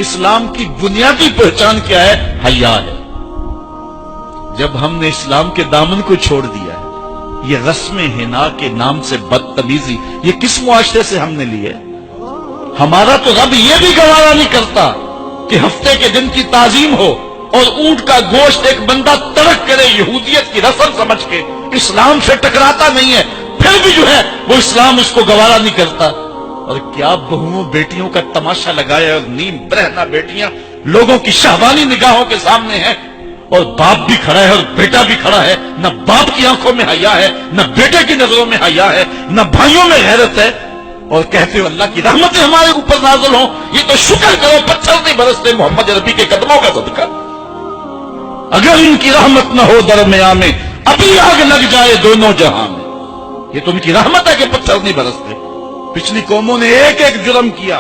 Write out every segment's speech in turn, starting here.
اسلام کی بنیادی پہچان کیا ہے؟ حیا ہے۔ جب ہم نے اسلام کے دامن کو چھوڑ دیا ہے، یہ رسم حنا کے نام سے بدتمیزی یہ کس معاشرے سے ہم نے لی ہے؟ ہمارا تو رب یہ بھی گوارا نہیں کرتا کہ ہفتے کے دن کی تعظیم ہو اور اونٹ کا گوشت ایک بندہ ترک کرے یہودیت کی رسم سمجھ کے، اسلام سے ٹکراتا نہیں ہے، پھر بھی جو ہے وہ اسلام اس کو گوارا نہیں کرتا۔ اور کیا بہوؤں بیٹیوں کا تماشا لگایا، اور نیم برہنہ بیٹیاں لوگوں کی شہوانی نگاہوں کے سامنے ہیں، اور باپ بھی کھڑا ہے اور بیٹا بھی کھڑا ہے، نہ باپ کی آنکھوں میں حیا ہے، نہ بیٹے کی نظروں میں حیا ہے، نہ بھائیوں میں غیرت ہے، اور کہتے ہو اللہ کی رحمتیں ہمارے اوپر نازل ہوں۔ یہ تو شکر کرو پتھر نہیں برستے محمد عربی کے قدموں کا صدقہ۔ اگر ان کی رحمت نہ ہو درمیان میں ابھی آگ لگ جائے دونوں جہاں میں۔ یہ تو ان کی رحمت ہے کہ پتھر نہیں برستے۔ پچھلی قوموں نے ایک ایک جرم کیا،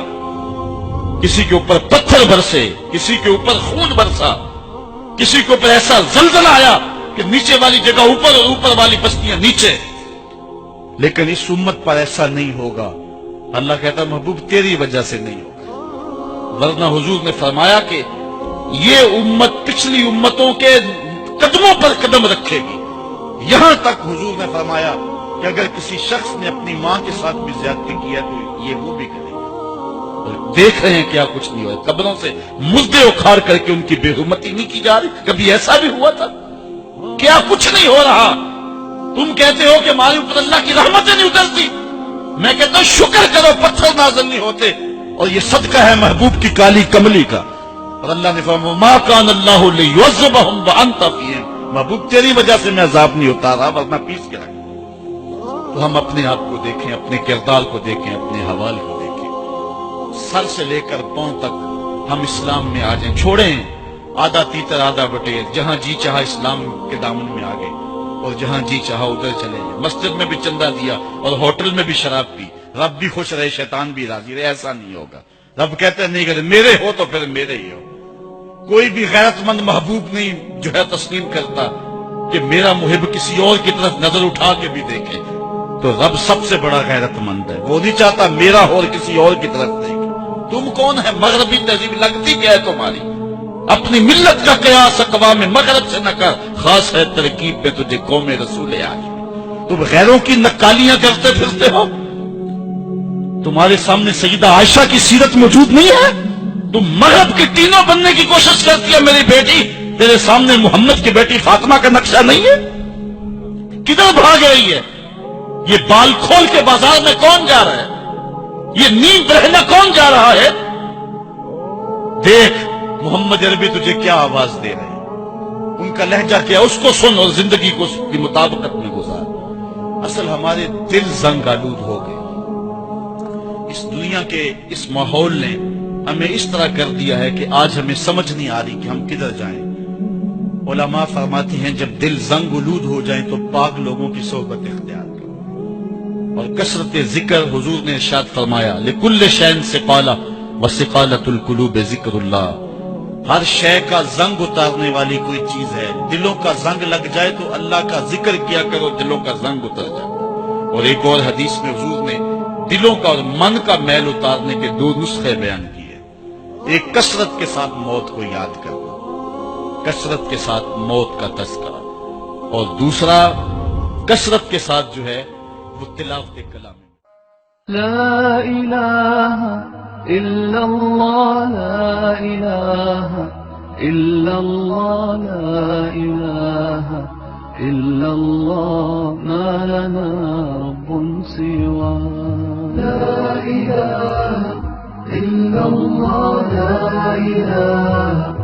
کسی کے اوپر پتھر برسے، کسی کے اوپر خون برسا، کسی کے اوپر ایسا زلزلہ آیا کہ نیچے والی جگہ اوپر اور اوپر والی بستیاں نیچے، لیکن اس امت پر ایسا نہیں ہوگا۔ اللہ کہتا محبوب تیری وجہ سے نہیں ہوگا، ورنہ حضور نے فرمایا کہ یہ امت پچھلی امتوں کے قدموں پر قدم رکھے گی۔ یہاں تک حضور نے فرمایا کہ اگر کسی شخص نے اپنی ماں کے ساتھ بھی زیادتی کیا تو یہ وہ بھی کرے گا۔ اور دیکھ رہے ہیں کیا کچھ نہیں ہوا، قبروں سے مردے اکھاڑ کر کے ان کی بے حرمتی نہیں کی جا رہی۔ کبھی ایسا بھی ہوا تھا؟ کیا کچھ نہیں ہو رہا؟ تم کہتے ہو کہ ہمارے اوپر اللہ کی رحمتیں نہیں اترتی، میں کہتا ہوں شکر کرو پتھر نازل نہیں ہوتے، اور یہ صدقہ ہے محبوب کی کالی کملی کا۔ اور اللہ نے فرمایا ما کان اللہ لیعذبہم وانت فیہم، محبوب تیری وجہ سے میں عذاب نہیں اتارا ورنہ پیس کے رکھ۔ تو ہم اپنے آپ کو دیکھیں، اپنے کردار کو دیکھیں، اپنے حوال کو دیکھیں، سر سے لے کر پاؤں تک ہم اسلام میں آ جائیں، چھوڑیں آدھا تیتر آدھا بٹیر، جہاں جی چاہا اسلام کے دامن میں آگے اور جہاں جی چاہا ادھر چلے جائیں، مسجد میں بھی چندہ دیا اور ہوٹل میں بھی شراب پی، رب بھی خوش رہے شیطان بھی راضی رہے، ایسا نہیں ہوگا۔ رب کہتے ہیں نہیں کرے، میرے ہو تو پھر میرے ہی ہو۔ کوئی بھی غیرت مند محبوب نہیں جو ہے تسلیم کرتا کہ میرا محب کسی اور کی طرف نظر اٹھا کے بھی دیکھے، تو رب سب سے بڑا غیرت مند ہے، وہ نہیں چاہتا میرا ہو اور کسی اور کی طرف دیکھے۔ تم کون ہے؟ مغربی تہذیب لگتی کیا ہے تمہاری؟ اپنی ملت کا قیاس اقوام مغرب سے نہ کر، خاص ہے ترکیب میں تجھے قوم رسول آج۔ تم غیروں کی نکالیاں کرتے پھرتے ہو، تمہارے سامنے سیدہ عائشہ کی سیرت موجود نہیں ہے؟ تم مغرب کی ٹینوں بننے کی کوشش کرتی ہے میری بیٹی، تیرے سامنے محمد کی بیٹی فاطمہ کا نقشہ نہیں ہے؟ کدھر بھاگ رہی ہے؟ یہ بال کھول کے بازار میں کون جا رہا ہے؟ یہ نیند رہنا کون جا رہا ہے؟ دیکھ محمد عربی تجھے کیا آواز دے رہے ہیں، ان کا لہجہ کیا، اس کو سن اور زندگی کو اس کی مطابقت میں گزار۔ اصل ہمارے دل زنگ آلود ہو گئے، اس دنیا کے اس ماحول نے ہمیں اس طرح کر دیا ہے کہ آج ہمیں سمجھ نہیں آ رہی کہ ہم کدھر جائیں۔ علماء فرماتے ہیں جب دل زنگ آلود ہو جائیں تو پاک لوگوں کی صحبت اختیار کرو، اور کثرت ذکر، حضور نے ارشاد فرمایا لکل شین سقالہ وسقالۃ القلوب ذکر اللہ، ہر شے کا زنگ اتارنے والی کوئی چیز ہے، دلوں کا زنگ لگ جائے تو اللہ کا ذکر کیا کرو، دلوں کا زنگ اتر جائے۔ اور ایک اور حدیث میں حضور نے دلوں کا اور من کا میل اتارنے کے دو نسخے بیان کیے، ایک کثرت کے ساتھ موت کو یاد کرنا، کثرت کے ساتھ موت کا تذکرہ، اور دوسرا کثرت کے ساتھ جو ہے وہ تلاوت کلام۔ لا الہ الا اللہ، لا الہ الا اللہ، لا الہ الا اللہ، ما لنا رب سوا۔ لا الہ الا اللہ، لا الہ